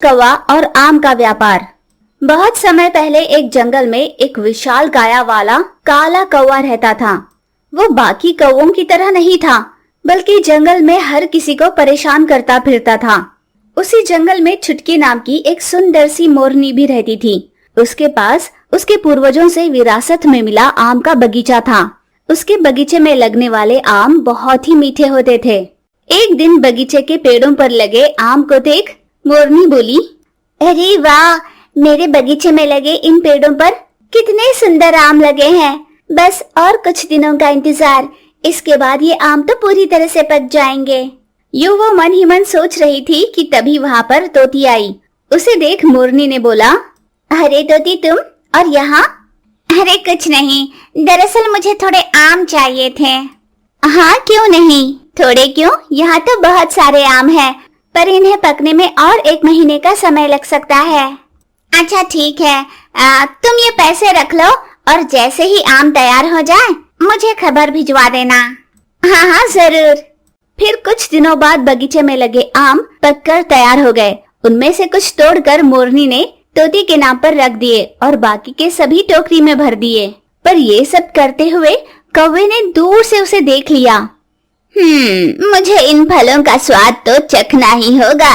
कौवा और आम का व्यापार। बहुत समय पहले एक जंगल में एक विशाल काया वाला काला कौवा रहता था। वो बाकी कौवों की तरह नहीं था, बल्कि जंगल में हर किसी को परेशान करता फिरता था। उसी जंगल में छुटकी नाम की एक सुंदर सी मोरनी भी रहती थी। उसके पास उसके पूर्वजों से विरासत में मिला आम का बगीचा था। उसके बगीचे में लगने वाले आम बहुत ही मीठे होते थे। एक दिन बगीचे के पेड़ों पर लगे आम को देख मोरनी बोली, अरे वाह, मेरे बगीचे में लगे इन पेड़ों पर कितने सुंदर आम लगे हैं। बस और कुछ दिनों का इंतजार, इसके बाद ये आम तो पूरी तरह से पक जाएंगे। यूं वो मन ही मन सोच रही थी कि तभी वहाँ पर तोती आई। उसे देख मोरनी ने बोला, अरे तोती तुम और यहाँ? अरे कुछ नहीं, दरअसल मुझे थोड़े आम चाहिए थे। हाँ क्यों नहीं, थोड़े क्यों, यहाँ तो बहुत सारे आम हैं, पर इन्हें पकने में और 1 महीने का समय लग सकता है। अच्छा ठीक है, तुम ये पैसे रख लो और जैसे ही आम तैयार हो जाए मुझे खबर भिजवा देना। हाँ हाँ जरूर। फिर कुछ दिनों बाद बगीचे में लगे आम पककर तैयार हो गए। उनमें से कुछ तोड़कर मोरनी ने तोती के नाम पर रख दिए और बाकी के सभी टोकरी में भर दिए। पर ये सब करते हुए कौवे ने दूर से उसे देख लिया। मुझे इन फलों का स्वाद तो चखना ही होगा।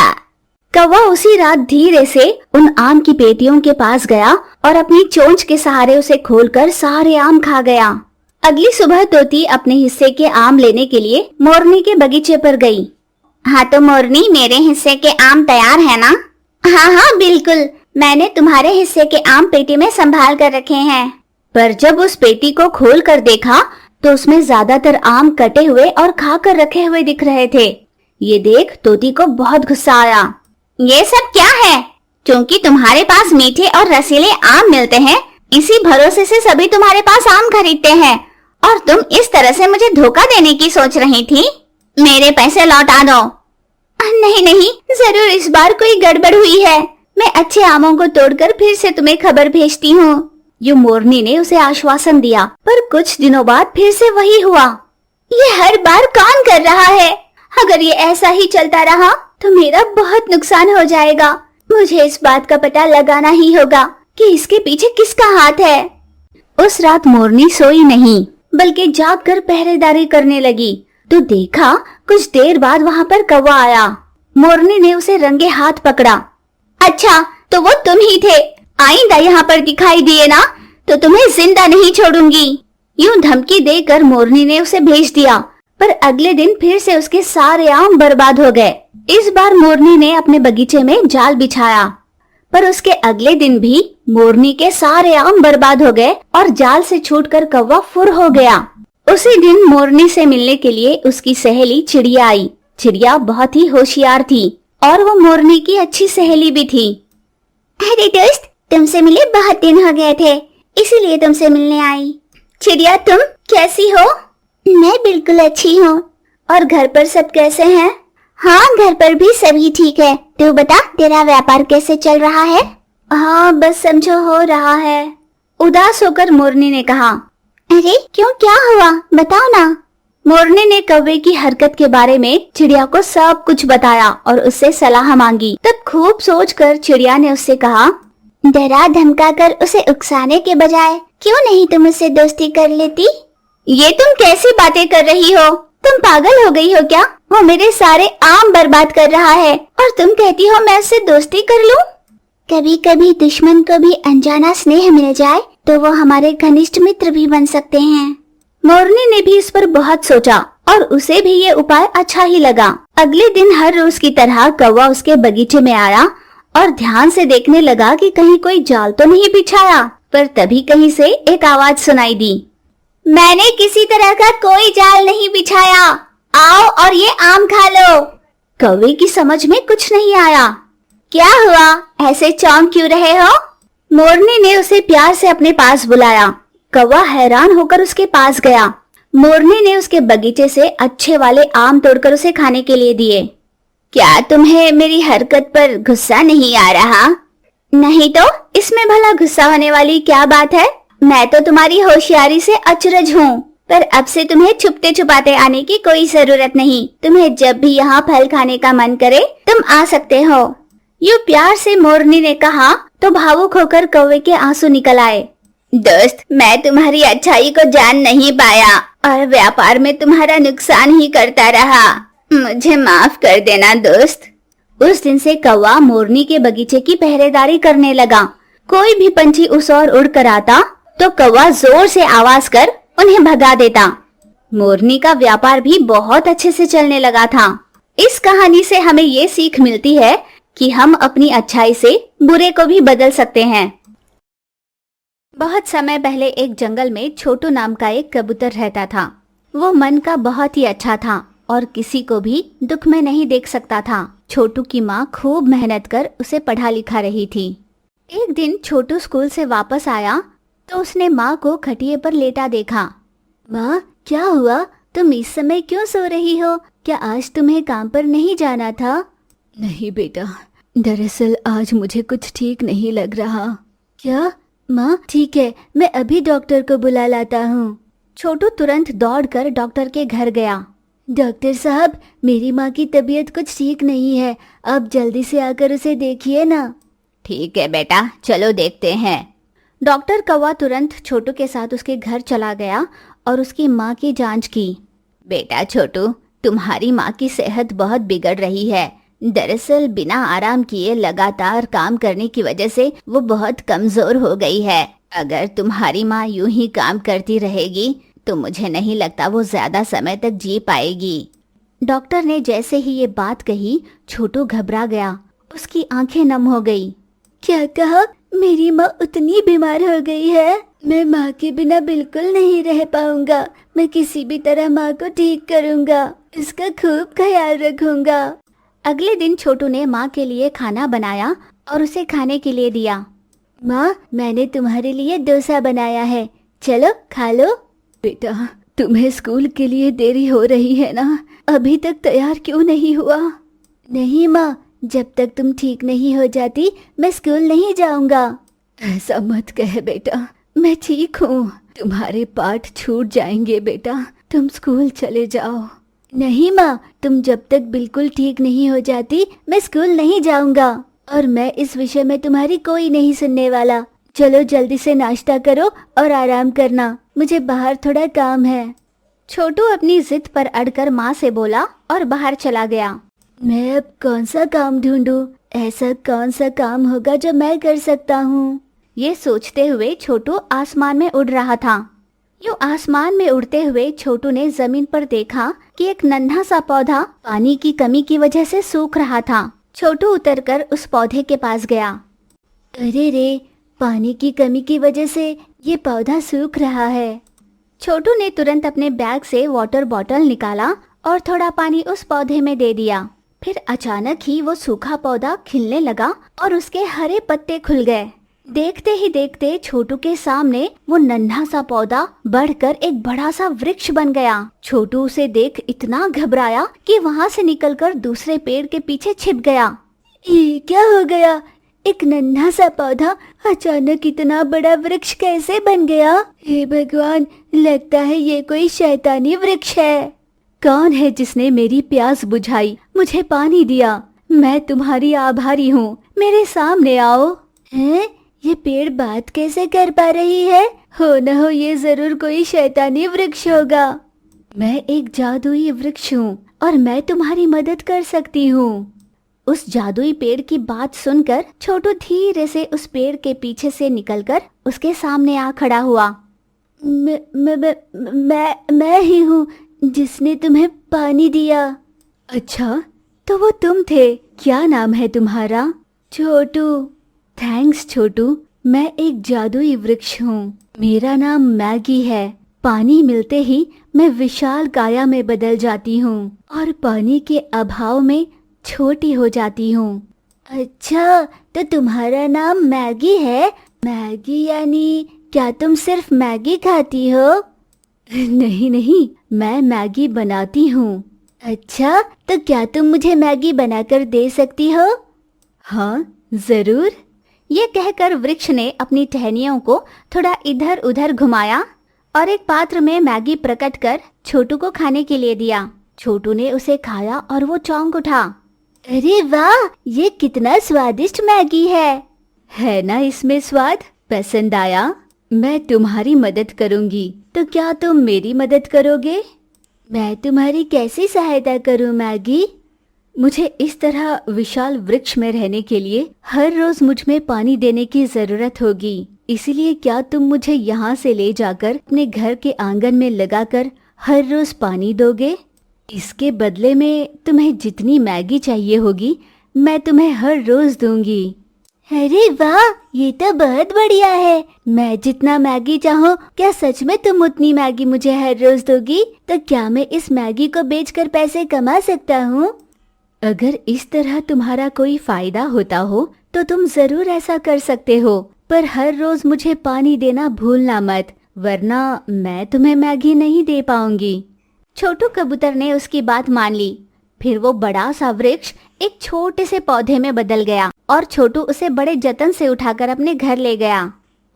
कौवा उसी रात धीरे से उन आम की पेटियों के पास गया और अपनी चोंच के सहारे उसे खोलकर सारे आम खा गया। अगली सुबह तोती अपने हिस्से के आम लेने के लिए मोरनी के बगीचे पर गई। हाँ तो मोरनी, मेरे हिस्से के आम तैयार है ना? हाँ हाँ बिल्कुल, मैंने तुम्हारे हिस्से के आम पेटी में संभाल कर रखे हैं। पर जब उस पेटी को खोल कर देखा तो उसमें ज्यादातर आम कटे हुए और खाकर रखे हुए दिख रहे थे। ये देख तोती को बहुत गुस्सा आया। ये सब क्या है? क्योंकि तुम्हारे पास मीठे और रसीले आम मिलते हैं, इसी भरोसे से सभी तुम्हारे पास आम खरीदते हैं, और तुम इस तरह से मुझे धोखा देने की सोच रही थी। मेरे पैसे लौटा दो। नहीं नहीं, जरूर इस बार कोई गड़बड़ हुई है। मैं अच्छे आमों को तोड़कर फिर से तुम्हें खबर भेजती हूँ। यूं मोरनी ने उसे आश्वासन दिया। पर कुछ दिनों बाद फिर से वही हुआ। ये हर बार कौन कर रहा है? अगर ये ऐसा ही चलता रहा तो मेरा बहुत नुकसान हो जाएगा। मुझे इस बात का पता लगाना ही होगा कि इसके पीछे किसका हाथ है। उस रात मोरनी सोई नहीं, बल्कि जागकर पहरेदारी करने लगी। तो देखा कुछ देर बाद वहाँ पर कौवा आया। मोरनी ने उसे रंगे हाथ पकड़ा। अच्छा तो वो तुम ही थे, आइंदा यहाँ पर दिखाई दिए ना तो तुम्हें जिंदा नहीं छोड़ूंगी। यूं धमकी देकर मोरनी ने उसे भेज दिया। पर अगले दिन फिर से उसके सारे आम बर्बाद हो गए। इस बार मोरनी ने अपने बगीचे में जाल बिछाया, पर उसके अगले दिन भी मोरनी के सारे आम बर्बाद हो गए और जाल से छूटकर कौवा फुर हो गया। उसी दिन मोरनी से मिलने के लिए उसकी सहेली चिड़िया आई। चिड़िया बहुत ही होशियार थी और वो मोरनी की अच्छी सहेली भी थी। अरे दोस्त, तुमसे मिले बहुत दिन हो गए थे, इसीलिए तुमसे मिलने आई। चिड़िया तुम कैसी हो? मैं बिल्कुल अच्छी हूँ। और घर पर सब कैसे हैं? हाँ घर पर भी सभी ठीक है। तू बता, तेरा व्यापार कैसे चल रहा है? हाँ बस समझो हो रहा है। उदास होकर मोरनी ने कहा। अरे क्यों, क्या हुआ, बताओ ना। मोरनी ने कौवे की हरकत के बारे में चिड़िया को सब कुछ बताया और उससे सलाह मांगी। तब खूब सोचकर चिड़िया ने उससे कहा, डरा धमका कर उसे उकसाने के बजाय क्यों नहीं तुम उससे दोस्ती कर लेती? ये तुम कैसी बातें कर रही हो? तुम पागल हो गई हो क्या? वो मेरे सारे आम बर्बाद कर रहा है और तुम कहती हो मैं उससे दोस्ती कर लूं? कभी कभी दुश्मन को भी अनजाना स्नेह मिल जाए तो वो हमारे घनिष्ठ मित्र भी बन सकते हैं। मोरनी ने भी इस पर बहुत सोचा और उसे भी ये उपाय अच्छा ही लगा। अगले दिन हर रोज की तरह कौवा उसके बगीचे में आया और ध्यान से देखने लगा कि कहीं कोई जाल तो नहीं बिछाया। पर तभी कहीं से एक आवाज सुनाई दी। मैंने किसी तरह का कोई जाल नहीं बिछाया, आओ और ये आम खा लो। कौवे की समझ में कुछ नहीं आया। क्या हुआ, ऐसे चौंक क्यों रहे हो? मोरनी ने उसे प्यार से अपने पास बुलाया। कौवा हैरान होकर उसके पास गया। मोरनी ने उसके बगीचे से अच्छे वाले आम तोड़कर उसे खाने के लिए दिए। क्या तुम्हें मेरी हरकत पर गुस्सा नहीं आ रहा? नहीं तो इसमें भला गुस्सा होने वाली क्या बात है? मैं तो तुम्हारी होशियारी से अचरज हूँ। पर अब से तुम्हें छुपते छुपाते आने की कोई जरूरत नहीं। तुम्हें जब भी यहाँ फल खाने का मन करे तुम आ सकते हो। यूं प्यार से मोरनी ने कहा तो भावुक होकर कौवे के आंसू निकल आए। दोस्त, मैं तुम्हारी अच्छाई को जान नहीं पाया और व्यापार में तुम्हारा नुकसान ही करता रहा। मुझे माफ कर देना दोस्त। उस दिन से कौवा मोरनी के बगीचे की पहरेदारी करने लगा। कोई भी पंछी उस ओर उड़ कर आता तो कौवा जोर से आवाज कर उन्हें भगा देता। मोरनी का व्यापार भी बहुत अच्छे से चलने लगा था। इस कहानी से हमें ये सीख मिलती है कि हम अपनी अच्छाई से बुरे को भी बदल सकते हैं। बहुत समय पहले एक जंगल में छोटू नाम का एक कबूतर रहता था। वो मन का बहुत ही अच्छा था और किसी को भी दुख में नहीं देख सकता था। छोटू की माँ खूब मेहनत कर उसे पढ़ा लिखा रही थी। एक दिन छोटू स्कूल से वापस आया तो उसने माँ को खटिए पर लेटा देखा। माँ, क्या हुआ? तुम इस समय क्यों सो रही हो? क्या आज तुम्हें काम पर नहीं जाना था? नहीं बेटा, दरअसल आज मुझे कुछ ठीक नहीं लग रहा। क्या? माँ, ठीक है, मैं अभी डॉक्टर को बुला लाता हूँ। छोटू तुरंत दौड़कर डॉक्टर के घर गया। डॉक्टर साहब, मेरी माँ की तबीयत कुछ ठीक नहीं है, आप जल्दी से आकर उसे देखिए ना। ठीक है बेटा, चलो देखते हैं। डॉक्टर कौवा तुरंत छोटू के साथ उसके घर चला गया और उसकी माँ की जांच की। बेटा छोटू, तुम्हारी माँ की सेहत बहुत बिगड़ रही है। दरअसल बिना आराम किए लगातार काम करने की वजह से वो बहुत कमजोर हो गई है। अगर तुम्हारी माँ यूं ही काम करती रहेगी तो मुझे नहीं लगता वो ज्यादा समय तक जी पाएगी। डॉक्टर ने जैसे ही ये बात कही, छोटू घबरा गया। उसकी आंखें नम हो गई। क्या कहा? मेरी माँ उतनी बीमार हो गई है? मैं माँ के बिना बिल्कुल नहीं रह पाऊंगा। मैं किसी भी तरह माँ को ठीक करूंगा, इसका खूब ख्याल रखूंगा। अगले दिन छोटू ने माँ के लिए खाना बनाया और उसे खाने के लिए दिया। माँ, मैंने तुम्हारे लिए डोसा बनाया है, चलो खा लो। बेटा, तुम्हें स्कूल के लिए देरी हो रही है ना? अभी तक तैयार क्यों नहीं हुआ? नहीं माँ, जब तक तुम ठीक नहीं हो जाती मैं स्कूल नहीं जाऊंगा। ऐसा मत कह बेटा, मैं ठीक हूँ। तुम्हारे पाठ छूट जाएंगे बेटा, तुम स्कूल चले जाओ। नहीं माँ, तुम जब तक बिल्कुल ठीक नहीं हो जाती मैं स्कूल नहीं जाऊंगा और मैं इस विषय में तुम्हारी कोई नहीं सुनने वाला। चलो जल्दी से नाश्ता करो और आराम करना, मुझे बाहर थोड़ा काम है। छोटू अपनी जिद पर अड़कर माँ से बोला और बाहर चला गया। मैं अब कौन सा काम ढूंढूं? ऐसा कौन सा काम होगा जो मैं कर सकता हूँ? ये सोचते हुए छोटू आसमान में उड़ रहा था। यूं आसमान में उड़ते हुए छोटू ने जमीन पर देखा कि एक नन्हा सा पौधा पानी की कमी की वजह से सूख रहा था। छोटू उतरकर उस पौधे के पास गया। अरे रे, पानी की कमी की वजह से ये पौधा सूख रहा है। छोटू ने तुरंत अपने बैग से वाटर बॉटल निकाला और थोड़ा पानी उस पौधे में दे दिया। फिर अचानक ही वो सूखा पौधा खिलने लगा और उसके हरे पत्ते खुल गए। देखते ही देखते छोटू के सामने वो नन्हा सा पौधा बढ़कर एक बड़ा सा वृक्ष बन गया। छोटू उसे देख इतना घबराया कि वहाँ से निकलकर दूसरे पेड़ के पीछे छिप गया। ये क्या हो गया? एक नन्हा सा पौधा अचानक इतना बड़ा वृक्ष कैसे बन गया? हे भगवान, लगता है ये कोई शैतानी वृक्ष है। कौन है जिसने मेरी प्यास बुझाई, मुझे पानी दिया? मैं तुम्हारी आभारी हूँ, मेरे सामने आओ। हैं? ये पेड़ बात कैसे कर पा रही है? हो न हो ये जरूर कोई शैतानी वृक्ष होगा। मैं एक जादुई वृक्ष हूँ और मैं तुम्हारी मदद कर सकती हूँ। उस जादुई पेड़ की बात सुनकर छोटू धीरे से उस पेड़ के पीछे से निकलकर उसके सामने आ खड़ा हुआ। मैं ही हूँ जिसने तुम्हें पानी दिया। अच्छा, तो वो तुम थे। क्या नाम है तुम्हारा? छोटू। थैंक्स छोटू, मैं एक जादुई वृक्ष हूँ। मेरा नाम मैगी है। पानी मिलते ही मैं विशाल काया में बदल जाती हूँ और पानी के अभाव में छोटी हो जाती हूँ। अच्छा, तो तुम्हारा नाम मैगी है? मैगी यानी क्या तुम सिर्फ मैगी खाती हो? नहीं नहीं, मैं मैगी बनाती हूँ। अच्छा, तो क्या तुम मुझे मैगी बनाकर दे सकती हो? हाँ जरूर। ये कहकर वृक्ष ने अपनी टहनियों को थोड़ा इधर उधर घुमाया और एक पात्र में मैगी प्रकट कर छोटू को खाने के लिए दिया। छोटू ने उसे खाया और वो चौंक उठा। अरे वाह, ये कितना स्वादिष्ट मैगी है ना इसमें स्वाद? पसंद आया? मैं तुम्हारी मदद करूंगी, तो क्या तुम मेरी मदद करोगे? मैं तुम्हारी कैसी सहायता करूं मैगी? मुझे इस तरह विशाल वृक्ष में रहने के लिए हर रोज मुझ में पानी देने की जरूरत होगी, इसीलिए क्या तुम मुझे यहाँ से ले जाकर अपने घर के आंगन में लगाकर हर रोज पानी दोगे? इसके बदले में तुम्हें जितनी मैगी चाहिए होगी मैं तुम्हें हर रोज दूंगी। अरे वाह, ये तो बहुत बढ़िया है। मैं जितना मैगी चाहूँ, क्या सच में तुम उतनी मैगी मुझे हर रोज दोगी? तो क्या मैं इस मैगी को बेचकर पैसे कमा सकता हूँ? अगर इस तरह तुम्हारा कोई फायदा होता हो तो तुम जरूर ऐसा कर सकते हो, पर हर रोज मुझे पानी देना भूलना मत, वरना मैं तुम्हें मैगी नहीं दे पाऊंगी। छोटू कबूतर ने उसकी बात मान ली। फिर वो बड़ा सा वृक्ष एक छोटे से पौधे में बदल गया और छोटू उसे बड़े जतन से उठाकर अपने घर ले गया।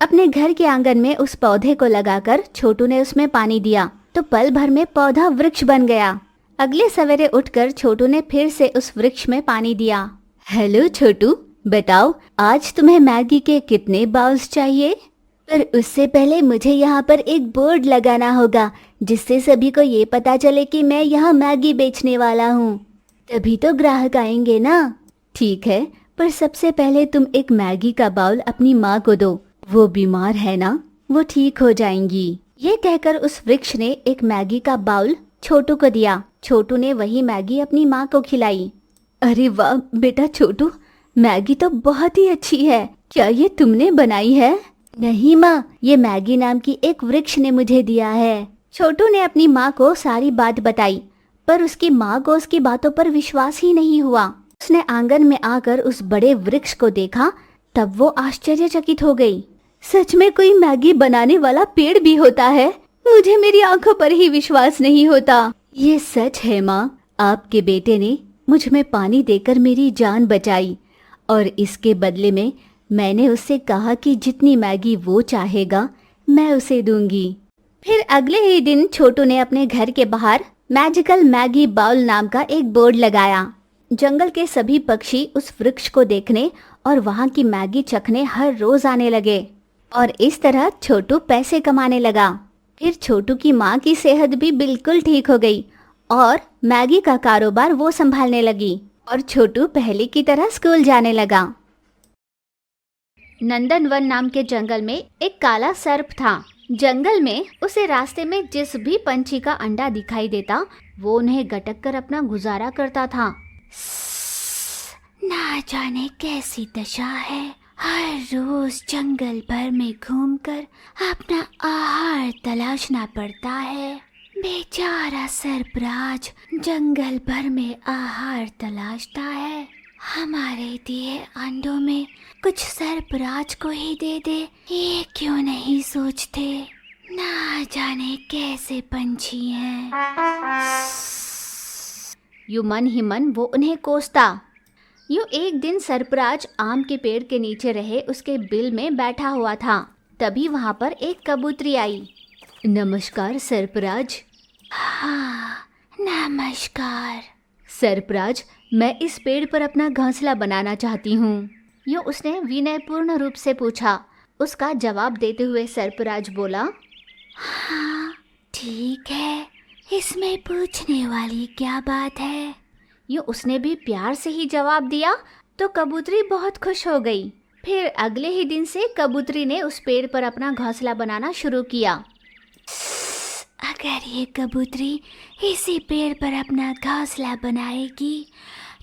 अपने घर के आंगन में उस पौधे को लगाकर छोटू ने उसमें पानी दिया तो पल भर में पौधा वृक्ष बन गया। अगले सवेरे उठकर छोटू ने फिर से उस वृक्ष में पानी दिया। हेलो छोटू, बताओ आज तुम्हें मैगी के कितने बाउल्स चाहिए? पर उससे पहले मुझे यहाँ पर एक बोर्ड लगाना होगा जिससे सभी को ये पता चले कि मैं यहाँ मैगी बेचने वाला हूँ, तभी तो ग्राहक आएंगे ना। ठीक है, पर सबसे पहले तुम एक मैगी का बाउल अपनी माँ को दो, वो बीमार है ना, वो ठीक हो जाएंगी। ये कहकर उस वृक्ष ने एक मैगी का बाउल छोटू को दिया। छोटू ने वही मैगी अपनी माँ को खिलाई। अरे वाह बेटा छोटू, मैगी तो बहुत ही अच्छी है। क्या ये तुमने बनाई है? नहीं माँ, ये मैगी नाम की एक वृक्ष ने मुझे दिया है। छोटू ने अपनी माँ को सारी बात बताई, पर उसकी माँ को उसकी बातों पर विश्वास ही नहीं हुआ। उसने आंगन में आकर उस बड़े वृक्ष को देखा, तब वो आश्चर्यचकित हो गई। सच में कोई मैगी बनाने वाला पेड़ भी होता है? मुझे मेरी आंखों पर ही विश्वास नहीं होता। ये सच है माँ, आपके बेटे ने मुझ में पानी देकर मेरी जान बचाई और इसके बदले में मैंने उससे कहा कि जितनी मैगी वो चाहेगा मैं उसे दूंगी। फिर अगले ही दिन छोटू ने अपने घर के बाहर मैजिकल मैगी बाउल नाम का एक बोर्ड लगाया। जंगल के सभी पक्षी उस वृक्ष को देखने और वहाँ की मैगी चखने हर रोज आने लगे और इस तरह छोटू पैसे कमाने लगा। फिर छोटू की माँ की सेहत भी बिल्कुल ठीक हो गई और मैगी का कारोबार वो संभालने लगी और छोटू पहले की तरह स्कूल जाने लगा। नंदनवन नाम के जंगल में एक काला सर्प था। जंगल में उसे रास्ते में जिस भी पंछी का अंडा दिखाई देता वो उन्हें गटक कर अपना गुजारा करता था। ना जाने कैसी दशा है, हर रोज जंगल भर में घूमकर अपना आहार तलाशना पड़ता है। बेचारा सर्पराज जंगल भर में आहार तलाशता है। हमारे दिए अंडों में कुछ सर्पराज को ही दे दे, ये क्यों नहीं सोचते? ना जाने कैसे पंछी हैं। यूं मन ही मन वो उन्हें कोसता। यूं एक दिन सर्पराज आम के पेड़ के नीचे रहे उसके बिल में बैठा हुआ था। तभी वहां पर एक कबूतरी आई। नमस्कार सर्पराज। हाँ, नमस्कार। सर्पराज, मैं इस पेड़ पर अपना घोंसला बनाना चाहती हूँ। यूं उसने विनयपूर्ण रूप से पूछा। उसका जवाब देते हुए सर्पराज बोला, हाँ ठीक है, इसमें पूछने वाली क्या बात है? यूं उसने भी प्यार से ही जवाब दिया तो कबूतरी बहुत खुश हो गई। फिर अगले ही दिन से कबूतरी ने उस पेड़ पर अपना घोंसला बनाना शुरू किया। अगर ये कबूतरी इसी पेड़ पर अपना घोंसला बनाएगी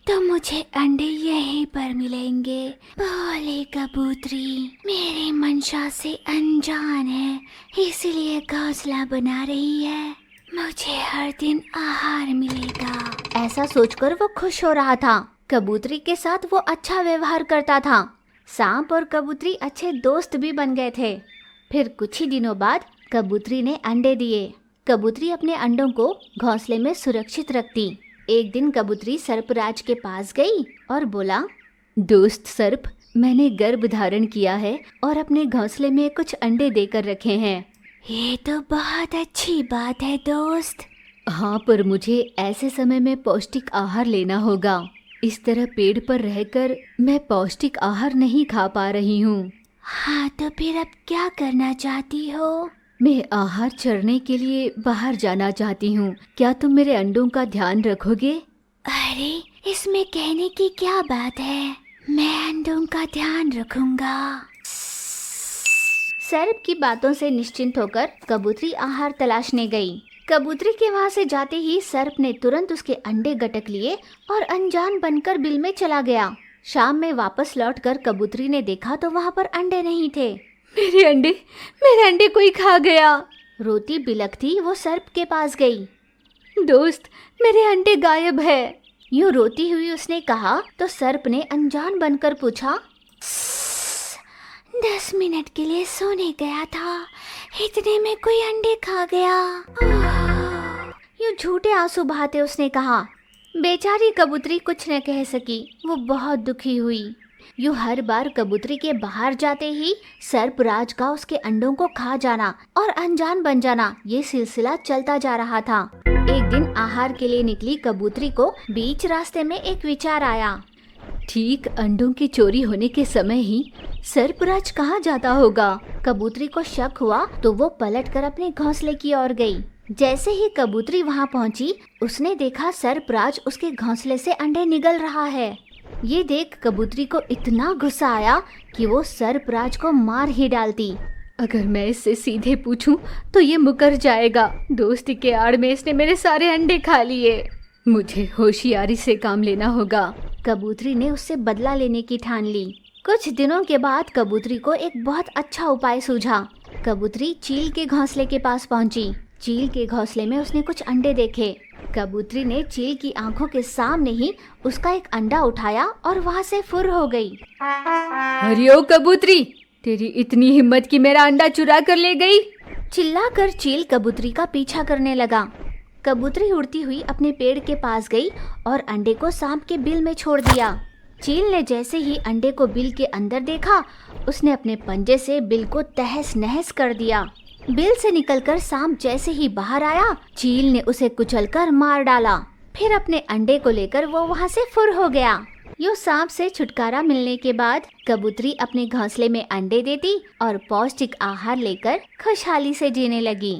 तो मुझे अंडे यहीं पर मिलेंगे। भोली कबूतरी मेरी मंशा से अनजान है, इसलिए घोंसला बना रही है। मुझे हर दिन आहार मिलेगा। ऐसा सोचकर वो खुश हो रहा था। कबूतरी के साथ वो अच्छा व्यवहार करता था। सांप और कबूतरी अच्छे दोस्त भी बन गए थे। फिर कुछ ही दिनों बाद कबूतरी ने अंडे दिए। कबूतरी अपने अंडों को घोंसले में सुरक्षित रखती। एक दिन कबूतरी सर्पराज के पास गई और बोला, दोस्त सर्प, मैंने गर्भ धारण किया है और अपने घोंसले में कुछ अंडे देकर रखे हैं। ये तो बहुत अच्छी बात है दोस्त। हाँ, पर मुझे ऐसे समय में पौष्टिक आहार लेना होगा, इस तरह पेड़ पर रहकर मैं पौष्टिक आहार नहीं खा पा रही हूँ। हाँ, तो फिर अब क्या करना चाहती हो? मैं आहार चरने के लिए बाहर जाना चाहती हूँ। क्या तुम मेरे अंडों का ध्यान रखोगे? अरे, इसमें कहने की क्या बात है, मैं अंडों का ध्यान रखूंगा। सर्प की बातों से निश्चिंत होकर कबूतरी आहार तलाशने गई। कबूतरी के वहाँ से जाते ही सर्प ने तुरंत उसके अंडे गटक लिए और अनजान बनकर बिल में चला गया। शाम में वापस लौटकर कबूतरी ने देखा तो वहाँ पर अंडे नहीं थे। मेरे अंडे कोई खा गया। रोती बिलखती वो सर्प के पास गई। दोस्त, मेरे अंडे गायब है। यूं रोती हुई उसने कहा तो सर्प ने अनजान बनकर पूछा, 10 मिनट के लिए सोने गया था, इतने में कोई अंडे खा गया। यूं झूठे आंसू बहाते उसने कहा। बेचारी कबूतरी कुछ न कह सकी, वो बहुत दुखी हुई। यूं हर बार कबूतरी के बाहर जाते ही सर्पराज का उसके अंडों को खा जाना और अनजान बन जाना, ये सिलसिला चलता जा रहा था। एक दिन आहार के लिए निकली कबूतरी को बीच रास्ते में एक विचार आया। ठीक अंडों की चोरी होने के समय ही सर्पराज कहाँ जाता होगा? कबूतरी को शक हुआ तो वो पलटकर अपने घोंसले की ओर गई। जैसे ही कबूतरी वहाँ पहुँची, उसने देखा सर्पराज उसके घोंसले से अंडे निगल रहा है। ये देख कबूतरी को इतना गुस्सा आया कि वो सर्पराज को मार ही डालती। अगर मैं इससे सीधे पूछूं तो ये मुकर जाएगा। दोस्ती के आड़ में इसने मेरे सारे अंडे खा लिए। मुझे होशियारी से काम लेना होगा। कबूतरी ने उससे बदला लेने की ठान ली। कुछ दिनों के बाद कबूतरी को एक बहुत अच्छा उपाय सूझा। कबूतरी चील के घोंसले के पास पहुंची। चील के घोंसले में उसने कुछ अंडे देखे। कबूतरी ने चील की आंखों के सामने ही उसका एक अंडा उठाया और वहाँ से फुर हो गई। अरे ओ कबूतरी, तेरी इतनी हिम्मत कि मेरा अंडा चुरा कर ले गई। चिल्लाकर चील कबूतरी का पीछा करने लगा। कबूतरी उड़ती हुई अपने पेड़ के पास गई और अंडे को सांप के बिल में छोड़ दिया। चील ने जैसे ही अंडे को बिल के अंदर देखा, उसने अपने पंजे से बिल को तहस नहस कर दिया। बिल से निकलकर सांप जैसे ही बाहर आया, चील ने उसे कुचलकर मार डाला। फिर अपने अंडे को लेकर वो वहाँ से फुर हो गया। यूं सांप से छुटकारा मिलने के बाद कबूतरी अपने घोंसले में अंडे देती और पौष्टिक आहार लेकर खुशहाली से जीने लगी।